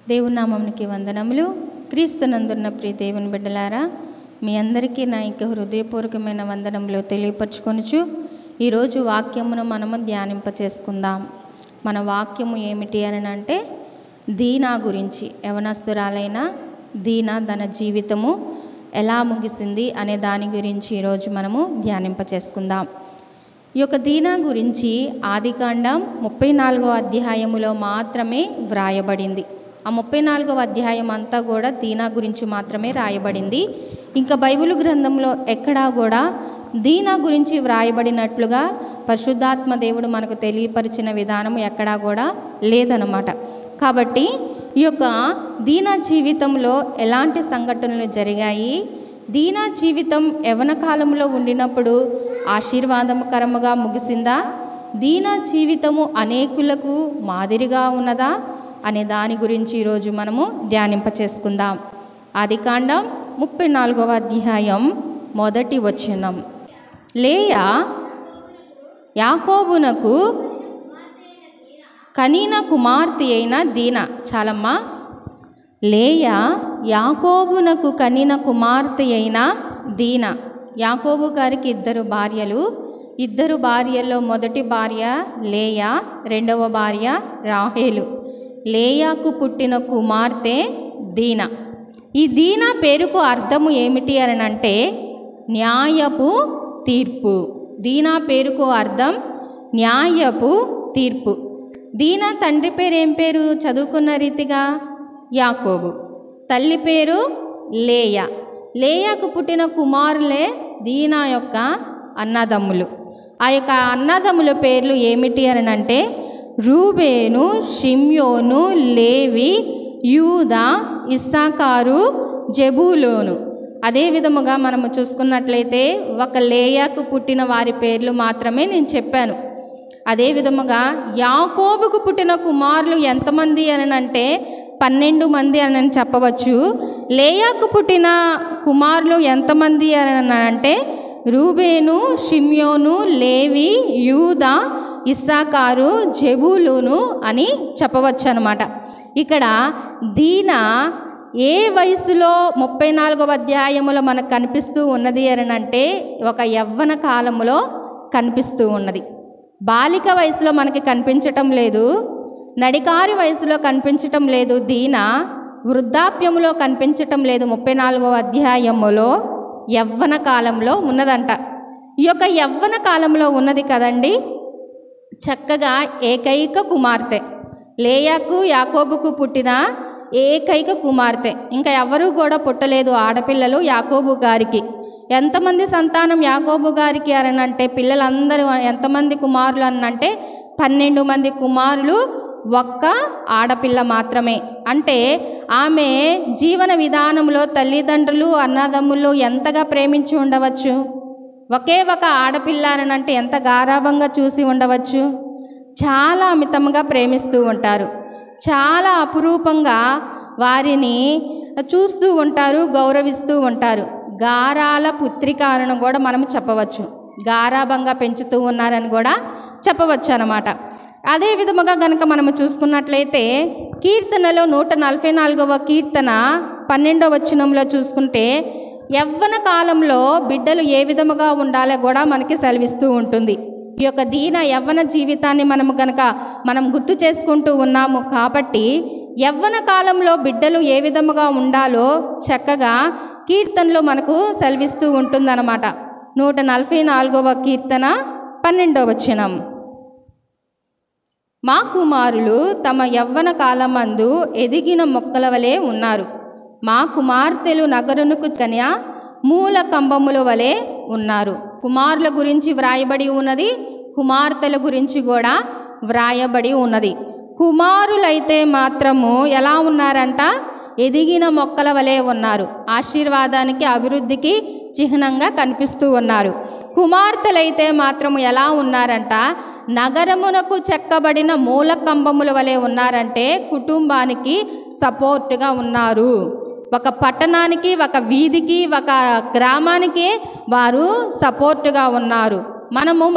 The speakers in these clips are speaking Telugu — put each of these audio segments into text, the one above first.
దేవుని నామమునికి వందనములు. క్రీస్తునందున్న ప్రియ దేవుని బిడ్డలారా, మీ అందరికీ నా యొక్క హృదయపూర్వకమైన వందనములు తెలియపరచుకొనుచు ఈరోజు వాక్యమును మనము ధ్యానింప చేసుకుందాం. మన వాక్యము ఏమిటి అని అంటే దీనా గురించి. యవనస్తురాలైన దీనా తన జీవితము ఎలా ముగిసింది అనే దాని గురించి ఈరోజు మనము ధ్యానింప చేసుకుందాం. ఈ యొక్క దీనా గురించి ఆదికాండం 34వ అధ్యాయములో మాత్రమే వ్రాయబడింది. ఆ 34వ అధ్యాయం అంతా కూడా దీనా గురించి మాత్రమే రాయబడింది. ఇంకా బైబిల్ గ్రంథంలో ఎక్కడా కూడా దీనా గురించి వ్రాయబడినట్లుగా పరిశుద్ధాత్మ దేవుడు మనకు తెలియపరిచిన విధానం ఎక్కడా కూడా లేదన్నమాట. కాబట్టి ఈ యొక్క దీనా జీవితంలో ఎలాంటి సంఘటనలు జరిగాయి, దీనా జీవితం యవ్వన కాలంలో ఉండినప్పుడు ఆశీర్వాదకరముగా ముగిసిందా, దీనా జీవితము అనేకులకు మాదిరిగా ఉన్నదా అనే దాని గురించి ఈరోజు మనము ధ్యానింప చేసుకుందాం. ఆదికాండం 34వ అధ్యాయం 1వ వచనం. లేయా యాకోబునకు కనిన కుమార్తె అయిన దీనా. చాలమ్మా. లేయా యాకోబునకు కనిన కుమార్తె అయిన దీనా. యాకోబు గారికి ఇద్దరు భార్యల్లో మొదటి భార్య లేయా, రెండవ భార్య రాహేలు. లేయాకు పుట్టిన కుమార్తె దీనా. ఈ దీనా పేరుకు అర్థము ఏమిటి అని అంటే న్యాయపు తీర్పు. దీనా పేరుకు అర్థం న్యాయపు తీర్పు. దీనా తండ్రి పేరు ఏం పేరు చదువుకున్న రీతిగా యాకోబు, తల్లి పేరు లేయా. లేయాకు పుట్టిన కుమారులే దీనా యొక్క అన్నదమ్ములు. ఆ యొక్క అన్నదమ్ముల పేర్లు ఏమిటి అని అంటే రూబేను, షిమ్యోను, లేవి, యూదా, ఇస్సాకారు, జెబూలూను. అదే విధముగా మనము చూసుకున్నట్లయితే ఒక లేయాకు పుట్టిన వారి పేర్లు మాత్రమే నేను చెప్పాను. అదే విధముగా యాకోబుకు పుట్టిన కుమారులు ఎంతమంది అని అంటే 12 మంది అని చెప్పవచ్చు. లేయాకు పుట్టిన కుమారులు ఎంతమంది అని అంటే రూబేను, షిమ్యోను, లేవి, యూదా, ఇస్సాకారు, జెబూలూను అని చెప్పవచ్చు అన్నమాట. ఇక్కడ దీనా ఏ వయసులో 34వ అధ్యాయములో మనకు కనిపిస్తూ ఉన్నది అని అంటే ఒక యవ్వన కాలములో కనిపిస్తూ ఉన్నది. బాలిక వయసులో మనకి కనిపించటం లేదు, నడికారి వయసులో కనిపించటం లేదు. దీనా వృద్ధాప్యములో కనిపించటం లేదు. 34వ అధ్యాయములో యవ్వన కాలంలో ఉన్నదంట. ఈ యొక్క యవ్వన కాలంలో ఉన్నది కదండి. చక్కగా ఏకైక కుమార్తె, లేయాకు యాకోబుకు పుట్టిన ఏకైక కుమార్తె. ఇంకా ఎవరు కూడా పుట్టలేదు ఆడపిల్లలు యాకోబు గారికి. ఎంతమంది సంతానం యాకోబు గారికి అనంటే పిల్లలందరూ ఎంతమంది కుమారులు అనంటే 12 మంది కుమారులు, ఒక్క ఆడపిల్ల మాత్రమే. అంటే ఆమె జీవన విధానంలో తల్లిదండ్రులు అన్నదమ్ములు ఎంతగా ప్రేమించి ఉండవచ్చు. ఒకే ఒక ఆడపిల్ల అనంటే ఎంత గారాభంగా చూసి ఉండవచ్చు. చాలా అమితంగా ప్రేమిస్తూ ఉంటారు, చాలా అపురూపంగా వారిని చూస్తూ ఉంటారు, గౌరవిస్తూ ఉంటారు. గారాల పుత్రికాలను కూడా మనం చెప్పవచ్చు, గారాభంగా పెంచుతూ ఉన్నారని కూడా చెప్పవచ్చు అన్నమాట. అదే విధముగా కనుక మనము చూసుకున్నట్లయితే కీర్తనలో 144వ కీర్తన 12వ వచనంలో చూసుకుంటే యవ్వన కాలంలో బిడ్డలు ఏ విధముగా ఉండాలో కూడా మనకి సెలవిస్తూ ఉంటుంది. ఈ యొక్క దీన యవ్వన జీవితాన్ని మనం గుర్తు చేసుకుంటూ ఉన్నాము. కాబట్టి యవ్వన కాలంలో బిడ్డలు ఏ విధముగా ఉండాలో చక్కగా కీర్తనలో మనకు సెలవిస్తూ ఉంటుందన్నమాట. 144వ కీర్తన 12వ వచనం. మా కుమారులు తమ యవ్వన కాలమందు ఎదిగిన మొక్కల వలె ఉన్నారు, మా కుమార్తెలు నగరునకు కన్య మూల కంబముల వలె ఉన్నారు. కుమారుల గురించి వ్రాయబడి ఉన్నది, కుమార్తెల గురించి కూడా వ్రాయబడి ఉన్నది. కుమారులైతే మాత్రము ఎలా ఉన్నారంట? ఎదిగిన మొక్కల వలె ఉన్నారు, ఆశీర్వాదానికి అభివృద్ధికి చిహ్నంగా కనిపిస్తూ ఉన్నారు. కుమార్తెలైతే మాత్రము ఎలా ఉన్నారంట? నగరమునకు చెక్కబడిన మూల కంబముల వలె ఉన్నారంటే కుటుంబానికి సపోర్టుగా ఉన్నారు. ఒక పట్టణానికి, ఒక వీధికి, ఒక గ్రామానికి వారు సపోర్టుగా ఉన్నారు.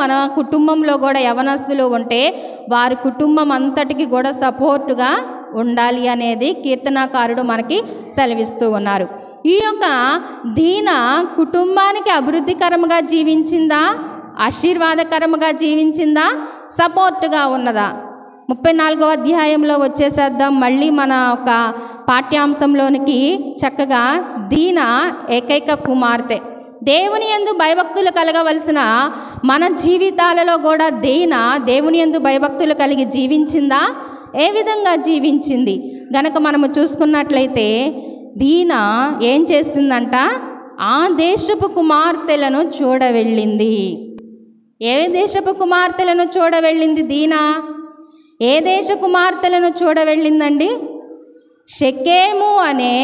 మన కుటుంబంలో కూడా యవనస్తులు ఉంటే వారి కుటుంబం అంతటికి కూడా సపోర్టుగా ఉండాలి అనేది కీర్తనాకారుడు మనకి సెలవిస్తూ ఉన్నారు. ఈ యొక్క దీన కుటుంబానికి అభివృద్ధికరముగా జీవించిందా, ఆశీర్వాదకరముగా జీవించిందా, సపోర్టుగా ఉన్నదా? 34వ అధ్యాయంలో వచ్చేసేద్దాం. మళ్ళీ మన ఒక పాఠ్యాంశంలోనికి చక్కగా దీన ఏకైక కుమార్తె. దేవుని యందు భయభక్తులు కలగవలసిన మన జీవితాలలో కూడా దేవుని యందు భయభక్తులు కలిగి జీవించిందా? ఏ విధంగా జీవించింది గనక మనము చూసుకున్నట్లయితే దీన ఏం చేస్తుందంట? ఆ దేశపు కుమార్తెలను చూడవెళ్ళింది. ఏ దేశపు కుమార్తెలను చూడవెళ్ళింది దీన? ఏ దేశ కుమార్తెలను చూడవెళ్ళిందండి? షెకెము అనే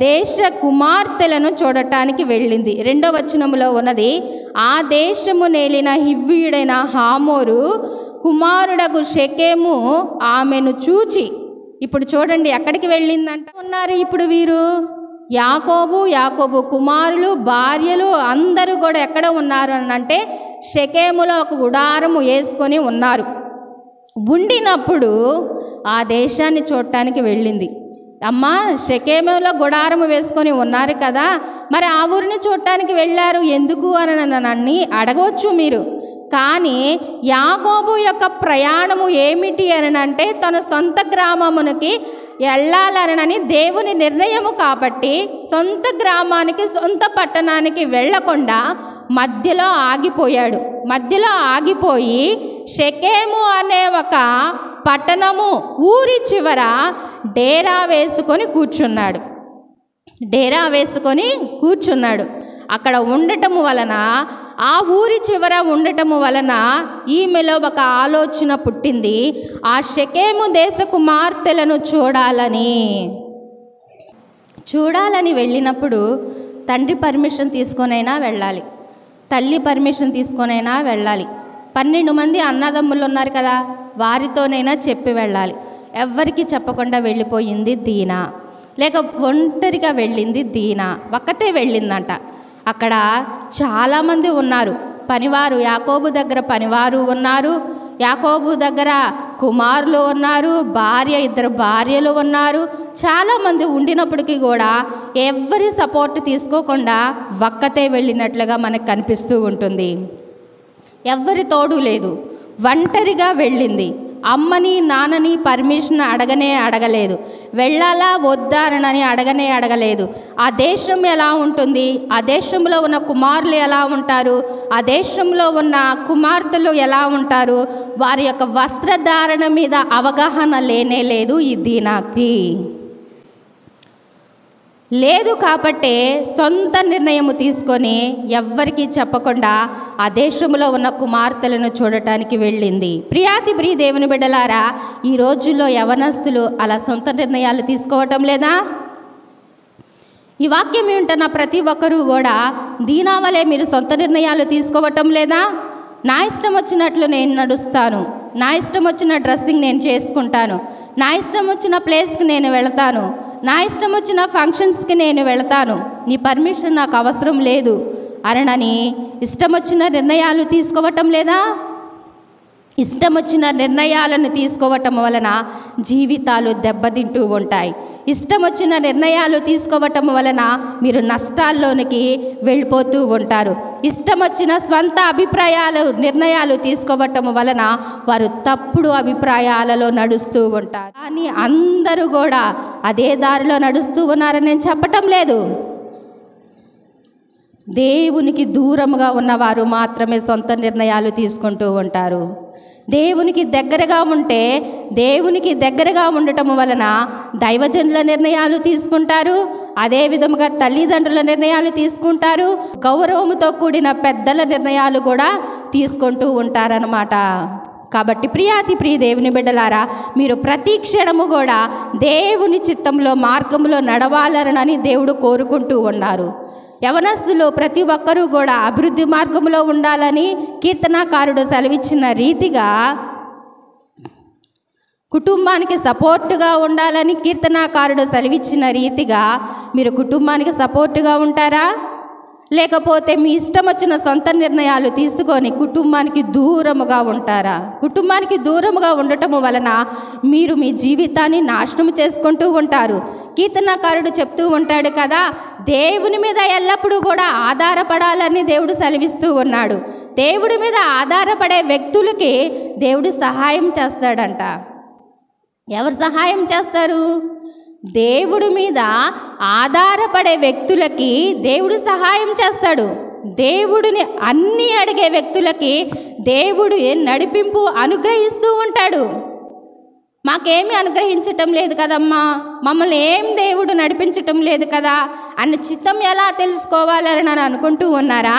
దేశ కుమార్తెలను చూడటానికి వెళ్ళింది. 2వ వచనములో ఉన్నది, ఆ దేశము నేలిన హివ్వీయుడైన హామోరు కుమారుడగు షెకెము ఆమెను చూచి. ఇప్పుడు చూడండి ఎక్కడికి వెళ్ళిందంట ఉన్నారు ఇప్పుడు వీరు. యాకోబు కుమారులు, భార్యలు అందరూ కూడా ఎక్కడ ఉన్నారు అని అంటే షెకెములో ఒక గుడారము వేసుకొని ఉన్నారు. ఉండినప్పుడు ఆ దేశాన్ని చూడటానికి వెళ్ళింది. అమ్మా, షెకెములో గుడారము వేసుకొని ఉన్నారు కదా, మరి ఆ ఊరిని చూడటానికి వెళ్ళారు ఎందుకు అని నన్ను అడగవచ్చు మీరు. కానీ యాకోబు యొక్క ప్రయాణము ఏమిటి అని అంటే తన సొంత గ్రామమునికి వెళ్ళాలనని దేవుని నిర్ణయము కాబట్టి సొంత గ్రామానికి, సొంత పట్టణానికి వెళ్ళకుండా మధ్యలో ఆగిపోయాడు. మధ్యలో ఆగిపోయి షెకెము అనే ఒక పట్టణము ఊరి చివర డేరా వేసుకొని కూర్చున్నాడు. అక్కడ ఉండటము వలన, ఆ ఊరి చివర ఉండటము వలన ఈమెలో ఒక ఆలోచన పుట్టింది. ఆ షెకెము దేశ కుమార్తెలను చూడాలని వెళ్ళినప్పుడు తండ్రి పర్మిషన్ తీసుకొనైనా వెళ్ళాలి, తల్లి పర్మిషన్ తీసుకొనైనా వెళ్ళాలి. 12 మంది అన్నదమ్ములు ఉన్నారు కదా, వారితోనైనా చెప్పి వెళ్ళాలి. ఎవ్వరికి చెప్పకుండా వెళ్ళిపోయింది దీన. లేక ఒంటరిగా వెళ్ళింది దీన. ఒక్కతే వెళ్ళిందంట. అక్కడ చాలామంది ఉన్నారు పనివారు. యాకోబు దగ్గర పనివారు ఉన్నారు, యాకోబు దగ్గర కుమారులు ఉన్నారు, 2 భార్యలు ఉన్నారు. చాలామంది ఉండినప్పటికీ కూడా ఎవరి సపోర్ట్ తీసుకోకుండా ఒక్కతే వెళ్ళినట్లుగా మనకు కనిపిస్తూ ఉంటుంది. ఎవ్వరి తోడు లేదు, ఒంటరిగా వెళ్ళింది. అమ్మని నాన్నని పర్మిషన్ అడగలేదు, వెళ్ళాలా వద్దా అని అడగలేదు. ఆ దేశం ఎలా ఉంటుంది, ఆ దేశంలో ఉన్న కుమారులు ఎలా ఉంటారు, ఆ దేశంలో ఉన్న కుమార్తెలు ఎలా ఉంటారు, వారి యొక్క వస్త్రధారణ మీద అవగాహన లేదు ఈ దీనాకి లేదు. కాబట్టే సొంత నిర్ణయం తీసుకొని ఎవ్వరికీ చెప్పకుండా ఆ దేశంలో ఉన్న కుమార్తెలను చూడటానికి వెళ్ళింది. ప్రియ దేవుని బిడ్డలారా, ఈ రోజుల్లో యవనస్తులు అలా సొంత నిర్ణయాలు తీసుకోవటం లేదా? ఈ వాక్యం వింటున్న ప్రతి ఒక్కరూ కూడా దీనా వలె మీరు సొంత నిర్ణయాలు తీసుకోవటం లేదా? నా ఇష్టం వచ్చినట్లు నేను నడుస్తాను, నా ఇష్టం వచ్చిన డ్రెస్సింగ్ నేను చేసుకుంటాను, నా ఇష్టం వచ్చిన ప్లేస్కి నేను వెళతాను, నా ఇష్టం వచ్చిన ఫంక్షన్స్కి నేను వెళతాను, నీ పర్మిషన్ నాకు అవసరం లేదు అనని ఇష్టం వచ్చిన నిర్ణయాలు తీసుకోవటం లేదా? ఇష్టం వచ్చిన నిర్ణయాలను తీసుకోవటం వలన జీవితాలు దెబ్బతింటూ ఉంటాయి. ఇష్టం వచ్చిన నిర్ణయాలు తీసుకోవటం వలన మీరు నష్టాల్లోనికి వెళ్ళిపోతూ ఉంటారు. ఇష్టం వచ్చిన స్వంత నిర్ణయాలు తీసుకోవటం వలన వారు తప్పుడు అభిప్రాయాలలో నడుస్తూ ఉంటారు. కానీ అందరూ కూడా అదే దారిలో నడుస్తూ ఉన్నారని నేను చెప్పటం లేదు. దేవునికి దూరముగా ఉన్నవారు మాత్రమే సొంత నిర్ణయాలు తీసుకుంటూ ఉంటారు. దేవునికి దగ్గరగా ఉంటే, దేవునికి దగ్గరగా ఉండటం వలన దైవజనుల నిర్ణయాలు తీసుకుంటారు, అదే విధముగా తల్లిదండ్రుల నిర్ణయాలు తీసుకుంటారు, గౌరవముతో కూడిన పెద్దల నిర్ణయాలు కూడా తీసుకుంటూ ఉంటారన్నమాట. కాబట్టి ప్రియ దేవుని బిడ్డలారా, మీరు ప్రతి క్షణము కూడా దేవుని చిత్తంలో మార్గంలో నడవాలనని దేవుడు కోరుకుంటూ ఉన్నారు. యవనస్తులు ప్రతి ఒక్కరూ కూడా అభివృద్ధి మార్గంలో ఉండాలని కీర్తనాకారుడు సెలవిచ్చిన రీతిగా, కుటుంబానికి సపోర్టుగా ఉండాలని కీర్తనాకారుడు సెలవిచ్చిన రీతిగా మీరు కుటుంబానికి సపోర్టుగా ఉంటారా? లేకపోతే మీ ఇష్టం వచ్చిన సొంత నిర్ణయాలు తీసుకొని కుటుంబానికి దూరముగా ఉంటారా? కుటుంబానికి దూరముగా ఉండటము వలన మీరు మీ జీవితాన్ని నాశనం చేసుకుంటూ ఉంటారు. కీర్తనకారుడు చెప్తూ ఉంటాడు కదా, దేవుని మీద ఎల్లప్పుడూ కూడా ఆధారపడాలని దేవుడు సెలవిస్తూ ఉన్నాడు. దేవుడి మీద ఆధారపడే వ్యక్తులకి దేవుడు సహాయం చేస్తాడంట. ఎవరు సహాయం చేస్తారు? దేవుడి మీద ఆధారపడే వ్యక్తులకి దేవుడు సహాయం చేస్తాడు. దేవుడిని అన్నీ అడిగే వ్యక్తులకి దేవుడు నడిపింపు అనుగ్రహిస్తూ ఉంటాడు. మాకేమీ అనుగ్రహించటం లేదు కదమ్మా, మమ్మల్ని ఏం దేవుడు నడిపించటం లేదు కదా అన్న చిత్తం ఎలా తెలుసుకోవాలని నన్ను అనుకుంటూ ఉన్నారా?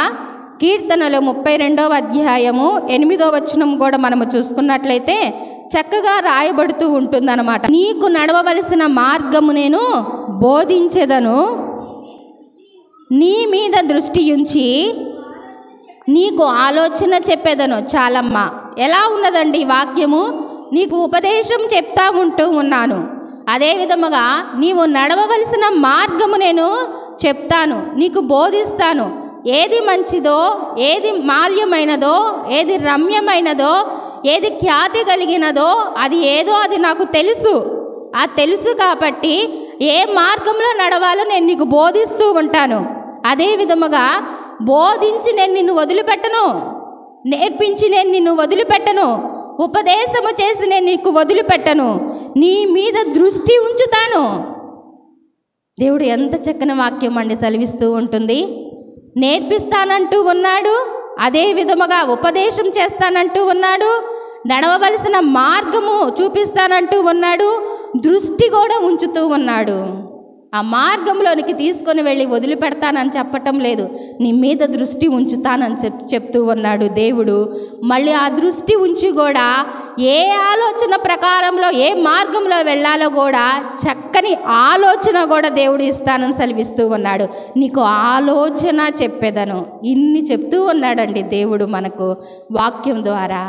కీర్తనలు 32వ అధ్యాయము 8వ వచనం కూడా మనము చూసుకున్నట్లయితే చక్కగా రాయబడుతూ ఉంటుందన్నమాట. నీకు నడవవలసిన మార్గము నేను బోధించెదను, నీ మీద దృష్టి ఉంచి నీకు ఆలోచన చెప్పేదను. చాలమ్మా, ఎలా ఉన్నదండి ఈ వాక్యము? నీకు ఉపదేశం చెప్తా ఉంటూ ఉన్నాను, అదే విధముగా నీవు నడవవలసిన మార్గము నేను చెప్తాను, నీకు బోధిస్తాను. ఏది మంచిదో, ఏది మాల్యమైనదో, ఏది రమ్యమైనదో, ఏది ఖ్యాతి కలిగినదో అది ఏదో అది నాకు తెలుసు. ఆ తెలుసు కాబట్టి ఏ మార్గంలో నడవాలో నేను నీకు బోధిస్తూ ఉంటాను. అదే విధముగా బోధించి నేను నిన్ను వదిలిపెట్టను, నేర్పించి నేను నిన్ను వదిలిపెట్టను, ఉపదేశము చేసి నేను నీకు వదిలిపెట్టను, నీ మీద దృష్టి ఉంచుతాను. దేవుడు ఎంత చక్కని వాక్యం అండి సెలవిస్తూ ఉంటుంది. నేర్పిస్తానంటూ ఉన్నాడు, అదే విధముగా ఉపదేశం చేస్తానంటూ ఉన్నాడు, నడవవలసిన మార్గము చూపిస్తానంటూ ఉన్నాడు, దృష్టి కూడా ఉంచుతూ ఉన్నాడు. ఆ మార్గంలోనికి తీసుకొని వెళ్ళి వదిలిపెడతానని చెప్పటం లేదు, నీ మీద దృష్టి ఉంచుతానని చెప్తూ ఉన్నాడు దేవుడు. మళ్ళీ ఆ దృష్టి ఉంచి కూడా ఏ ఆలోచన ప్రకారంలో ఏ మార్గంలో వెళ్ళాలో కూడా చక్కని ఆలోచన కూడా దేవుడు ఇస్తానని సెలవిస్తూ ఉన్నాడు. నీకు ఆలోచన చెప్పేదను, ఇన్ని చెప్తూ ఉన్నాడండి దేవుడు మనకు వాక్యం ద్వారా.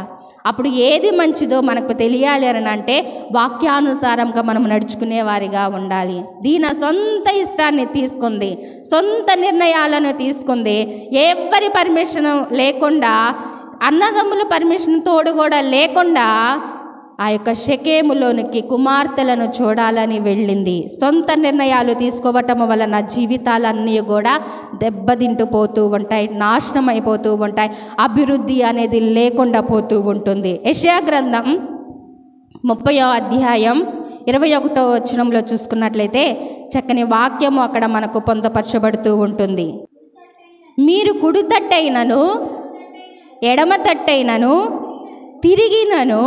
అప్పుడు ఏది మంచిదో మనకు తెలియాలి అని అంటే వాక్యానుసారంగా మనం నడుచుకునే వారిగా ఉండాలి. దీని సొంత ఇష్టాన్ని తీసుకుంది, సొంత నిర్ణయాలను తీసుకుంది, ఎవరి పర్మిషన్ లేకుండా, అన్నదమ్ముల పర్మిషన్ తోడు కూడా లేకుండా ఆ యొక్క షెకెములోనికి కుమార్తెలను చూడాలని వెళ్ళింది. సొంత నిర్ణయాలు తీసుకోవటం వలన జీవితాలన్నీ కూడా దెబ్బతింటూ పోతూ ఉంటాయి, నాశనం అయిపోతూ ఉంటాయి, అభివృద్ధి అనేది లేకుండా పోతూ ఉంటుంది. యెషయా గ్రంథం 30వ అధ్యాయం 21వ వచనంలో చూసుకున్నట్లయితే చక్కని వాక్యము అక్కడ మనకు పొందుపరచబడుతూ ఉంటుంది. మీరు కుడి తట్టైనను ఎడమ తట్టైనను తిరిగినను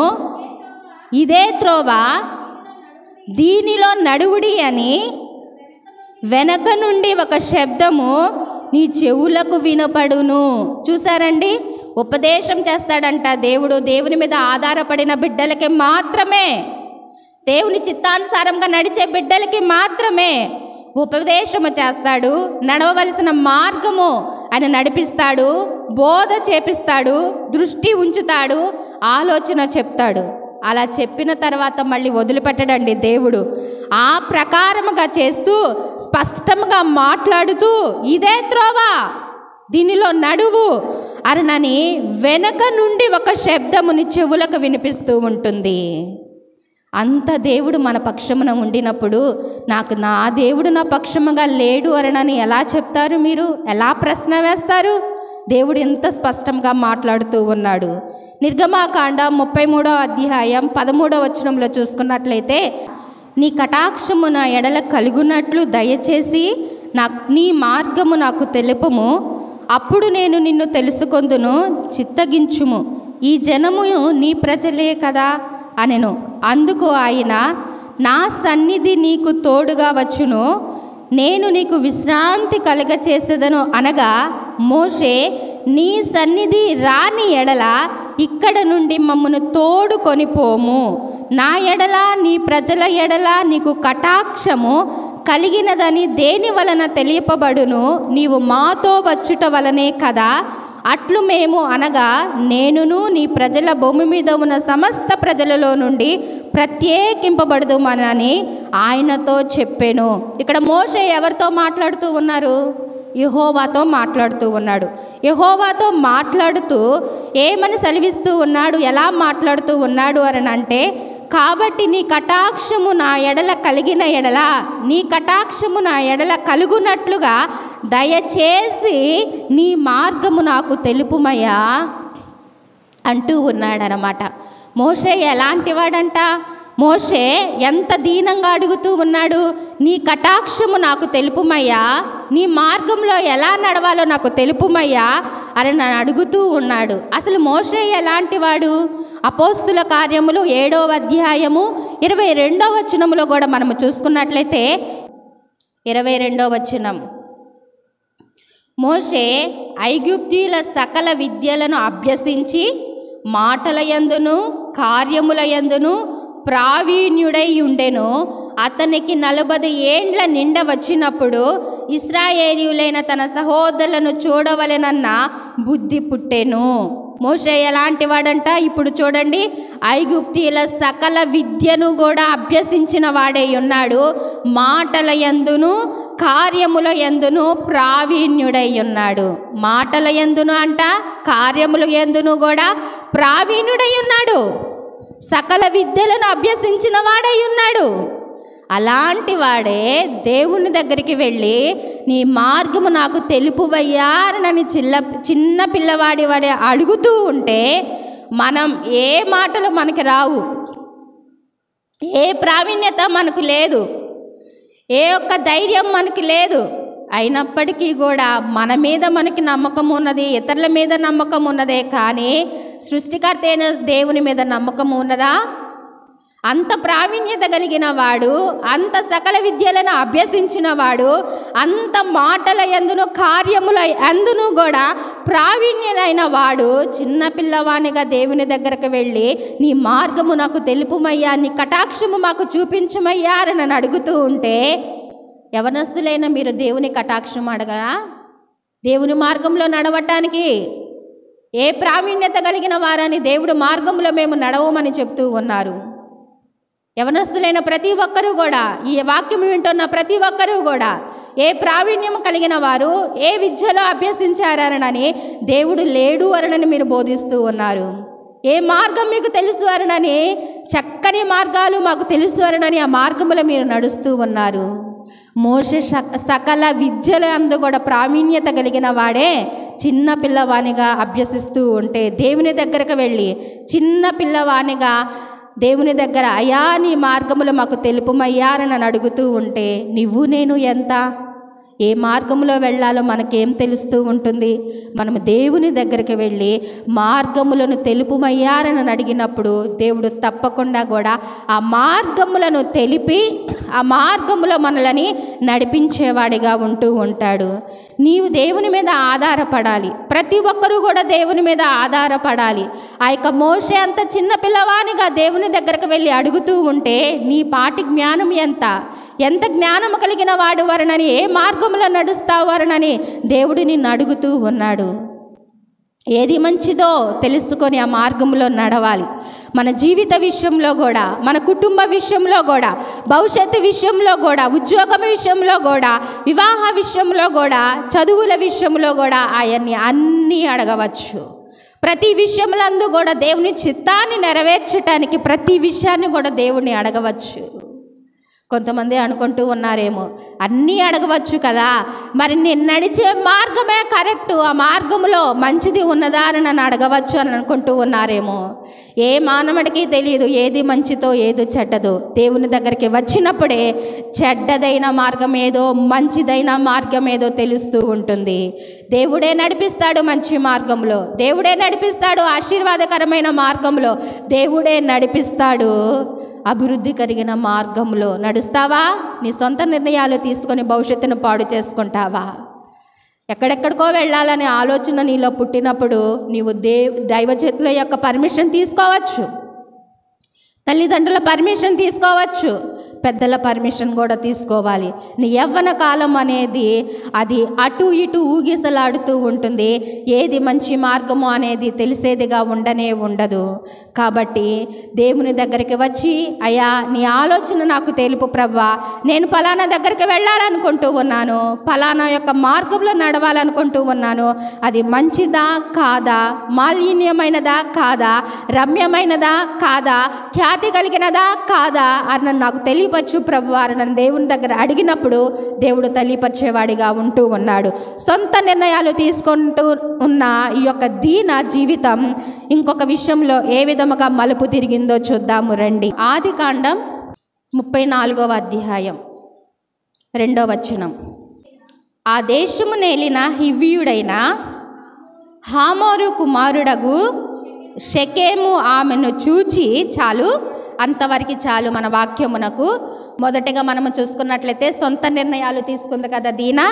ఇదే త్రోవ, దీనిలో నడువుడి అని వెనక నుండి ఒక శబ్దము నీ చెవులకు వినపడును. చూసారండి, ఉపదేశం చేస్తాడంట దేవుడు. దేవుని మీద ఆధారపడిన బిడ్డలకి మాత్రమే, దేవుని చిత్తానుసారంగా నడిచే బిడ్డలకి మాత్రమే ఉపదేశము చేస్తాడు. నడవవలసిన మార్గము ఆయన నడిపిస్తాడు, బోధ చేపిస్తాడు, దృష్టి ఉంచుతాడు, ఆలోచన చెప్తాడు. అలా చెప్పిన తర్వాత మళ్ళీ వదిలిపెట్టడండి దేవుడు. ఆ ప్రకారముగా చేస్తూ స్పష్టంగా మాట్లాడుతూ ఇదే త్రోవ, దీనిలో నడువు అరణని వెనక నుండి ఒక శబ్దముని చెవులకు వినిపిస్తూ ఉంటుంది. అంత దేవుడు మన పక్షమున ఉండినప్పుడు నాకు నా దేవుడు నా పక్షముగా లేడు అరణని ఎలా చెప్తారు? మీరు ఎలా ప్రశ్న వేస్తారు? దేవుడు ఎంత స్పష్టంగా మాట్లాడుతూ ఉన్నాడు. నిర్గమాకాండ 33వ అధ్యాయం 13వ వచనంలో చూసుకున్నట్లయితే నీ కటాక్షము నా ఎడల కలుగునట్లు దయచేసి నీ మార్గము నాకు తెలుపుము, అప్పుడు నేను నిన్ను తెలుసుకొందును, చిత్తగించుము, ఈ జనము నీ ప్రజలే కదా అనెను. అందుకు ఆయన, నా సన్నిధి నీకు తోడుగా వచ్చును, నేను నీకు విశ్రాంతి కలగచేసేదను అనగా, మోషే నీ సన్నిధి రాని ఎడల ఇక్కడ నుండి మమ్మను తోడుకొని పోము, నా ఎడల నీ ప్రజల ఎడల నీకు కటాక్షము కలిగినదని దేని వలన తెలియపబడును, నీవు మాతో వచ్చుట వలనే కదా, అట్లు మేము అనగా నేనును నీ ప్రజల భూమి మీద ఉన్న సమస్త ప్రజలలో నుండి ప్రత్యేకింపబడదుమని ఆయనతో చెప్పాను. ఇక్కడ మోషే ఎవరితో మాట్లాడుతూ ఉన్నారు? యెహోవాతో మాట్లాడుతూ ఉన్నాడు. యెహోవాతో మాట్లాడుతూ ఏమని సెలవిస్తూ ఉన్నాడు, ఎలా మాట్లాడుతూ ఉన్నాడు అని అంటే, కాబట్టి నీ కటాక్షము నా ఎడల కలిగిన ఎడల, నీ కటాక్షము నా ఎడల కలుగునట్లుగా దయచేసి నీ మార్గము నాకు తెలుపుమయ్యా అంటూ ఉన్నాడనమాట. మోషే ఎలాంటి వాడంట? మోషే ఎంత దీనంగా అడుగుతూ ఉన్నాడు, నీ కటాక్షము నాకు తెలుపుమయ్యా, నీ మార్గంలో ఎలా నడవాలో నాకు తెలుపుమయ్యా అని నన్ను అడుగుతూ ఉన్నాడు. అసలు మోషే ఎలాంటి వాడు? అపోస్తుల కార్యములు 7వ అధ్యాయము 22వ వచనములో కూడా మనము చూసుకున్నట్లయితే 22వ వచనం, మోషే ఐగుప్తీయుల సకల విద్యలను అభ్యసించి మాటల యందును కార్యముల యందును ప్రావీణ్యుడై ఉండెను. అతనికి 40 ఏండ్ల నిండ వచ్చినప్పుడు ఇశ్రాయేలీయులైన తన సహోదరులను చూడవలెనన్న బుద్ధి పుట్టెను. మోషే ఎలాంటి వాడంట? ఇప్పుడు చూడండి, ఐగుప్తీయుల సకల విద్యను కూడా అభ్యసించిన వాడై ఉన్నాడు. మాటల యందును కార్యముల యందును ప్రావీణ్యుడై ఉన్నాడు. మాటల యందును అంట, కార్యముల యందును కూడా ప్రావీణ్యుడై ఉన్నాడు. సకల విద్యలను అభ్యసించిన వాడై ఉన్నాడు. అలాంటి వాడే దేవుని దగ్గరికి వెళ్ళి నీ మార్గము నాకు తెలుపువయ్యా అని చిన్న పిల్లవాడి వాడే అడుగుతూ ఉంటే, మనం ఏ మాటలు మనకి రావు, ఏ ప్రావీణ్యత మనకు లేదు, ఏ ఒక్క ధైర్యం మనకి లేదు. అయినప్పటికీ కూడా మన మీద మనకి నమ్మకం ఉన్నది, ఇతరుల మీద నమ్మకం ఉన్నదే కానీ సృష్టికర్త అయిన దేవుని మీద నమ్మకం ఉన్నదా? అంత ప్రావీణ్యత కలిగిన వాడు, అంత సకల విద్యలను అభ్యసించిన వాడు, అంత మాటల యందును కార్యముల యందును కూడా ప్రావీణ్యుడైన వాడు చిన్న పిల్లవానిగా దేవుని దగ్గరకు వెళ్ళి నీ మార్గము నాకు తెలుపుమయ్యా, నీ కటాక్షము మాకు చూపించమయ్యా అని నన్ను అడుగుతూ ఉంటే, యవనస్తులైన మీరు దేవుని కటాక్షం అడగరా? దేవుని మార్గంలో నడవటానికి ఏ ప్రావీణ్యత కలిగిన వారని దేవుడు మార్గంలో మేము నడవమని చెప్తూ ఉన్నారు. యవనస్తులైన ప్రతి ఒక్కరూ కూడా, ఈ వాక్యం వింటున్న ప్రతి ఒక్కరూ కూడా ఏ ప్రావీణ్యం కలిగిన వారు, ఏ విద్యలో అభ్యసించారనని దేవుడు లేడు అనని మీరు బోధిస్తూ ఉన్నారు. ఏ మార్గం మీకు తెలుసు అనని, చక్కని మార్గాలు మాకు తెలుసు అనని ఆ మార్గంలో మీరు నడుస్తూ ఉన్నారు. మోషే సకల విద్యల అందు కూడా ప్రావీణ్యత కలిగిన వాడే చిన్న పిల్లవానిగా అభ్యసిస్తూ ఉంటే, దేవుని దగ్గరకు వెళ్ళి చిన్న పిల్లవానిగా దేవుని దగ్గర అయ్యా నీ మార్గములు మాకు తెలుపుమయ్యా అని నన్ను అడుగుతూ ఉంటే, నువ్వు నేను ఎంత, ఏ మార్గంలో వెళ్ళాలో మనకేం తెలుస్తూ ఉంటుంది? మనము దేవుని దగ్గరికి వెళ్ళి మార్గములను తెలుపుమయ్యా అని నన్ను అడిగినప్పుడు దేవుడు తప్పకుండా కూడా ఆ మార్గములను తెలిపి ఆ మార్గములో మనల్ని నడిపించేవాడిగా ఉంటూ ఉంటాడు. నీవు దేవుని మీద ఆధారపడాలి. ప్రతి ఒక్కరూ కూడా దేవుని మీద ఆధారపడాలి. ఆ యొక్క మోషే అంత చిన్న పిల్లవానిగా దేవుని దగ్గరకు వెళ్ళి అడుగుతూ ఉంటే, నీ పాటి జ్ఞానం ఎంత జ్ఞానము కలిగిన వాడు వరనని, ఏ మార్గంలో నడుస్తావు వరనని దేవుడు నిన్ను అడుగుతూ ఉన్నాడు. ఏది మంచిదో తెలుసుకొని ఆ మార్గంలో నడవాలి. మన జీవిత విషయంలో కూడా, మన కుటుంబ విషయంలో కూడా, భవిష్యత్తు విషయంలో కూడా, ఉద్యోగం విషయంలో కూడా, వివాహ విషయంలో కూడా, చదువుల విషయంలో కూడా ఆయన్ని అన్నీ అడగవచ్చు. ప్రతి విషయంలో కూడా దేవుని చిత్తాన్ని నెరవేర్చడానికి ప్రతి విషయాన్ని కూడా దేవుణ్ణి అడగవచ్చు. కొంతమంది అనుకుంటూ ఉన్నారేమో, అన్నీ అడగవచ్చు కదా, మరి నేను నడిచే మార్గమే కరెక్టు, ఆ మార్గంలో మంచిది ఉన్నదా అని నన్ను అడగవచ్చు అని అనుకుంటూ ఉన్నారేమో. ఏ మానవుడికి తెలియదు ఏది మంచిదో ఏది చెడ్డదో. దేవుని దగ్గరికి వచ్చినప్పుడే చెడ్డదైన మార్గం ఏదో, మంచిదైన మార్గం ఏదో తెలుస్తూ ఉంటుంది. దేవుడే నడిపిస్తాడు మంచి మార్గంలో, దేవుడే నడిపిస్తాడు ఆశీర్వాదకరమైన మార్గంలో, దేవుడే నడిపిస్తాడు అభివృద్ధి కలిగిన మార్గంలో. నడుస్తావా? నీ సొంత నిర్ణయాలు తీసుకొని భవిష్యత్తును పాడు చేసుకుంటావా? ఎక్కడెక్కడికో వెళ్ళాలనే ఆలోచన నీలో పుట్టినప్పుడు నీవు దైవజనుల యొక్క పర్మిషన్ తీసుకోవచ్చు, తల్లిదండ్రుల పర్మిషన్ తీసుకోవచ్చు, పెద్దల పర్మిషన్ కూడా తీసుకోవాలి. నీ యవ్వన కాలం అనేది అది అటు ఇటు ఊగిసలాడుతూ ఉంటుంది. ఏది మంచి మార్గము అనేది తెలిసేదిగా ఉండదు. కాబట్టి దేవుని దగ్గరికి వచ్చి, అయ్యా నీ ఆలోచన నాకు తెలుపు ప్రభువా, నేను ఫలానా దగ్గరికి వెళ్ళాలనుకుంటూ ఉన్నాను, ఫలానా యొక్క మార్గంలో నడవాలనుకుంటూ ఉన్నాను, అది మంచిదా కాదా, మాలిన్యమైనదా కాదా, రమ్యమైనదా కాదా, ఖ్యాతి కలిగినదా కాదా అని నాకు తెలియపరచు ప్రభువా అని నన్ను దేవుని దగ్గర అడిగినప్పుడు దేవుడు తెలియపరిచేవాడిగా ఉంటూ ఉన్నాడు. సొంత నిర్ణయాలు తీసుకుంటూ ఉన్న ఈ యొక్క దీన జీవితం ఇంకొక విషయంలో ఏ విధముగా మలుపు తిరిగిందో చూద్దాము రండి. ఆదికాండం 34వ అధ్యాయం 2వ వచనం. ఆ దేశము నేలిన హివ్వీయుడైన హామోరు కుమారుడగు షెకెము ఆమెను చూచి, చాలు, అంతవరకు చాలు. మన వాక్యమునకు మొదటగా మనము చూసుకున్నట్లయితే సొంత నిర్ణయాలు తీసుకుంది కదా దీనా.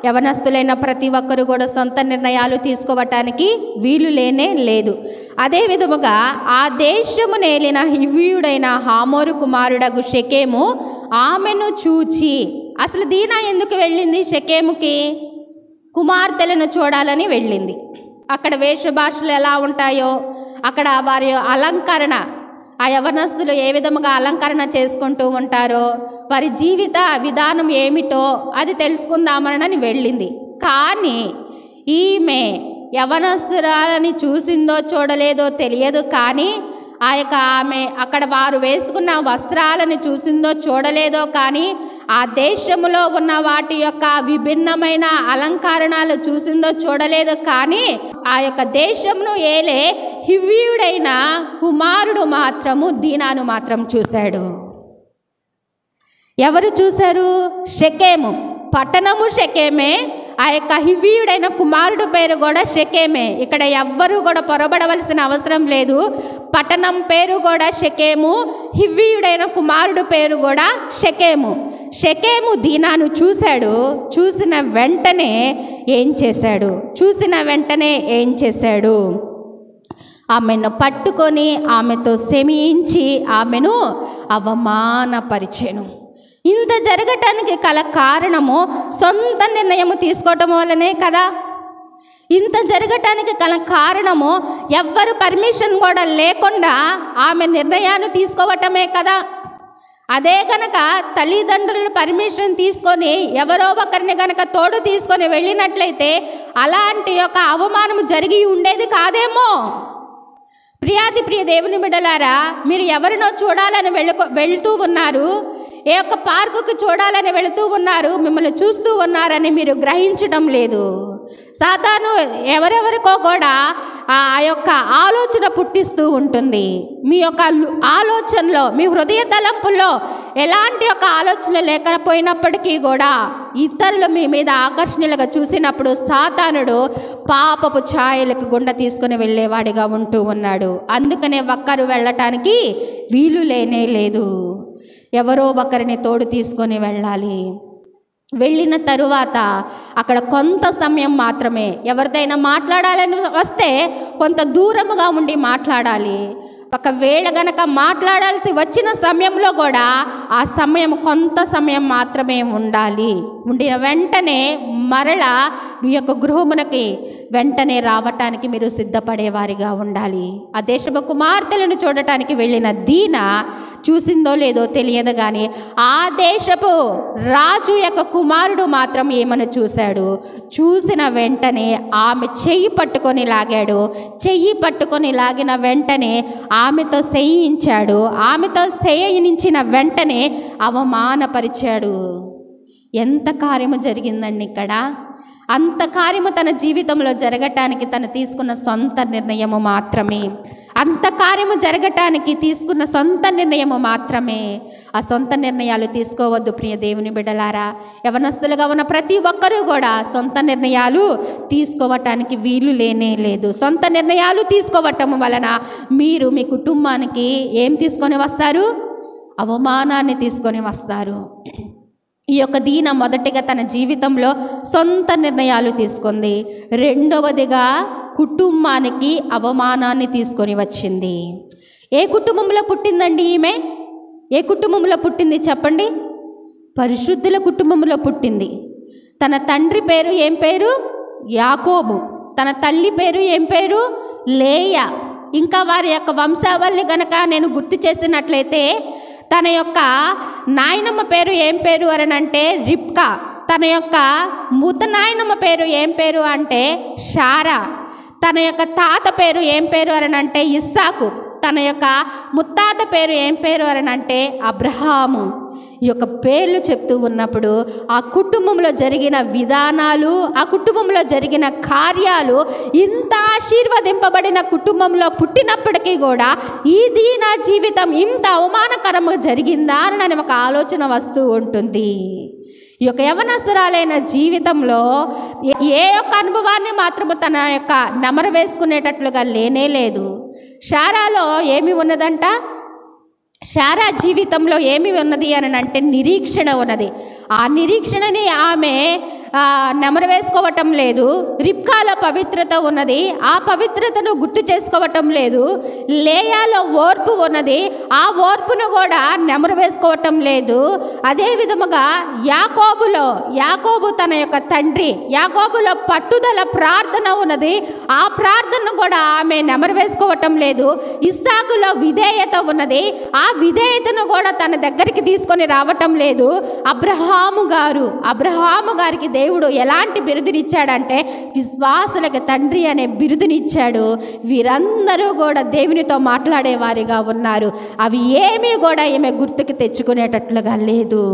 యవనస్తులైన ప్రతి ఒక్కరు కూడా సొంత నిర్ణయాలు తీసుకోవటానికి వీలు లేనే లేదు. అదే విధముగా ఆ దేశము నేలిన హివ్వీయుడైన హామోరు కుమారుడగు షెకెము ఆమెను చూచి, అసలు దీనా ఎందుకు వెళ్ళింది షెకెముకి? కుమార్తెలను చూడాలని వెళ్ళింది. అక్కడ వేషభాషలు ఎలా ఉంటాయో, అక్కడ వారి అలంకరణ, ఆ యవనస్తులు ఏ విధముగా అలంకరణ చేసుకుంటూ ఉంటారో, వారి జీవిత విధానం ఏమిటో అది తెలుసుకుందామని వెళ్ళింది. కానీ ఈమె యవనస్తురాలని చూసిందో చూడలేదో తెలియదు, కానీ ఆ యొక్క ఆమె అక్కడ వారు వేసుకున్న వస్త్రాలను చూసిందో చూడలేదో, కానీ ఆ దేశంలో ఉన్న వాటి యొక్క విభిన్నమైన అలంకరణలు చూసిందో చూడలేదు, కానీ ఆ యొక్క దేశంను ఏలే హివ్వీయుడైన కుమారుడు మాత్రము దీనాను మాత్రం చూశాడు. ఎవరు చూశారు? షెకెము. పట్టణము షెకెమే, ఆ యొక్క హివ్వీయుడైన కుమారుడు పేరు కూడా షెకెమే. ఇక్కడ ఎవ్వరూ కూడా పొరబడవలసిన అవసరం లేదు. పట్టణం పేరు కూడా షెకెము, హివ్వీయుడైన కుమారుడు పేరు కూడా షెకెము. షెకెము దీనాను చూశాడు. చూసిన వెంటనే ఏం చేశాడు? ఆమెను పట్టుకొని ఆమెతో శమించి ఆమెను అవమానపరిచెను. ఇంత జరగటానికి కల కారణము సొంత నిర్ణయము తీసుకోవటం వల్లనే కదా. ఇంత జరగటానికి కల కారణము ఎవ్వరు పర్మిషన్ కూడా లేకుండా ఆమె నిర్ణయాన్ని తీసుకోవటమే కదా. అదే కనుక తల్లిదండ్రుల పర్మిషన్ తీసుకొని ఎవరో ఒకరిని కనుక తోడు తీసుకొని వెళ్ళినట్లయితే అలాంటి యొక్క అవమానం జరిగి ఉండేది కాదేమో. ప్రియ దేవుని బిడ్డలారా, మీరు ఎవరినో చూడాలని వెళుతూ ఉన్నారు, ఏ ఒక్క పార్కుకి చూడాలని వెళుతూ ఉన్నారు, మిమ్మల్ని చూస్తూ ఉన్నారని మీరు గ్రహించడం లేదు. సాతాను ఎవరెవరికో కూడా ఆ యొక్క ఆలోచన పుట్టిస్తూ ఉంటుంది. మీ యొక్క ఆలోచనలో, మీ హృదయ తలంపుల్లో ఎలాంటి యొక్క ఆలోచన లేకపోయినప్పటికీ కూడా ఇతరులు మీ మీద ఆకర్షణలుగా చూసినప్పుడు సాతానుడు పాపపు ఛాయలకు గుండె తీసుకుని వెళ్ళేవాడిగా ఉంటూ ఉన్నాడు. అందుకనే ఒక్కరు వెళ్ళటానికి వీలు లేనే లేదు. ఎవరో ఒకరిని తోడు తీసుకొని వెళ్ళాలి. వెళ్ళిన తరువాత అక్కడ కొంత సమయం మాత్రమే, ఎవరిదైనా మాట్లాడాలని వస్తే కొంత దూరముగా ఉండి మాట్లాడాలి. ఒకవేళ గనక మాట్లాడాల్సి వచ్చిన సమయంలో కూడా ఆ సమయం కొంత సమయం మాత్రమే ఉండాలి. ఉండిన వెంటనే మరలా మీ యొక్క గృహమునకి వెంటనే రావటానికి మీరు సిద్ధపడేవారిగా ఉండాలి. ఆ దేశపు కుమార్తెలను చూడటానికి వెళ్ళిన దీన చూసిందో లేదో తెలియదు, కానీ ఆ దేశపు రాజు యొక్క కుమారుడు మాత్రం ఏమని చూశాడు. చూసిన వెంటనే ఆమె చెయ్యి పట్టుకొని లాగాడు. చెయ్యి పట్టుకొని లాగిన వెంటనే ఆమెతో శయించాడు. ఆమెతో శయించిన వెంటనే అవమానపరిచాడు. ఎంత కార్యము జరిగిందండి ఇక్కడ. అంత కార్యము తన జీవితంలో జరగటానికి తను తీసుకున్న సొంత నిర్ణయము మాత్రమే. అంత కార్యము జరగటానికి తీసుకున్న సొంత నిర్ణయము మాత్రమే. ఆ సొంత నిర్ణయాలు తీసుకోవద్దు ప్రియ దేవుని బిడ్డలారా. యవనస్తులుగా ఉన్న ప్రతి ఒక్కరూ కూడా సొంత నిర్ణయాలు తీసుకోవటానికి వీలు లేనే లేదు. సొంత నిర్ణయాలు తీసుకోవటం వలన మీరు మీ కుటుంబానికి ఏం తీసుకొని వస్తారు? అవమానాన్ని తీసుకొని వస్తారు. ఈ యొక్క దీన మొదటిగా తన జీవితంలో సొంత నిర్ణయాలు తీసుకుంది. రెండవదిగా కుటుంబానికి అవమానాన్ని తీసుకొని వచ్చింది. ఏ కుటుంబంలో పుట్టిందండి ఈమె? ఏ కుటుంబంలో పుట్టింది చెప్పండి? పరిశుద్ధుల కుటుంబంలో పుట్టింది. తన తండ్రి పేరు ఏం పేరు? యాకోబు. తన తల్లి పేరు ఏం పేరు? లేయా. ఇంకా వారి యొక్క వంశావళిని గనక నేను గుర్తు చేసినట్లయితే తన యొక్క నాయనమ్మ పేరు ఏం పేరు అని అంటే రిబ్కా. తన యొక్క ముద్ద నాయనమ్మ పేరు ఏం పేరు అంటే షారా. తన యొక్క తాత పేరు ఏం పేరు అని అంటే ఇస్సాకు. తన యొక్క ముత్తాత పేరు ఏం పేరు అని అంటే అబ్రహాము. ఈ యొక్క పేర్లు చెప్తూ ఉన్నప్పుడు ఆ కుటుంబంలో జరిగిన విధానాలు, ఆ కుటుంబంలో జరిగిన కార్యాలు, ఇంత ఆశీర్వదింపబడిన కుటుంబంలో పుట్టినప్పటికీ కూడా ఇది నా జీవితం ఇంత అవమానకరంగా జరిగిందా అని ఒక ఆలోచన వస్తూ ఉంటుంది. ఈ యొక్క యవనస్తురాలైన జీవితంలో ఏ యొక్క అనుభవాన్ని మాత్రము తన యొక్క నెమరు వేసుకునేటట్లుగా లేనే లేదు. షారాలో ఏమి ఉన్నదంట? షారా జీవితంలో ఏమి ఉన్నది అని అంటే నిరీక్షణ ఉన్నది. ఆ నిరీక్షణని ఆమె నెమరు వేసుకోవటం లేదు. రిబ్కాలో పవిత్రత ఉన్నది, ఆ పవిత్రతను గుర్తు చేసుకోవటం లేదు. లేయాలో ఓర్పు ఉన్నది, ఆ ఓర్పును కూడా నెమరు వేసుకోవటం లేదు. అదే విధముగా యాకోబు తన యొక్క తండ్రి, యాకోబులో పట్టుదల ప్రార్థన ఉన్నది, ఆ ప్రార్థనను కూడా ఆమె నెమరు వేసుకోవటం లేదు. ఇస్సాకులో విధేయత ఉన్నది, ఆ విధేయతను కూడా తన దగ్గరికి తీసుకొని రావటం లేదు. అబ్రహాము గారికి దేవుడు ఎలాంటి బిరుదునిచ్చాడంటే విశ్వాసులకు తండ్రి అనే బిరుదునిచ్చాడు. వీరందరూ కూడా దేవునితో మాట్లాడేవారిగా ఉన్నారు. అవి ఏమీ కూడా ఈమె గుర్తుకు తెచ్చుకునేటట్లుగా లేదు.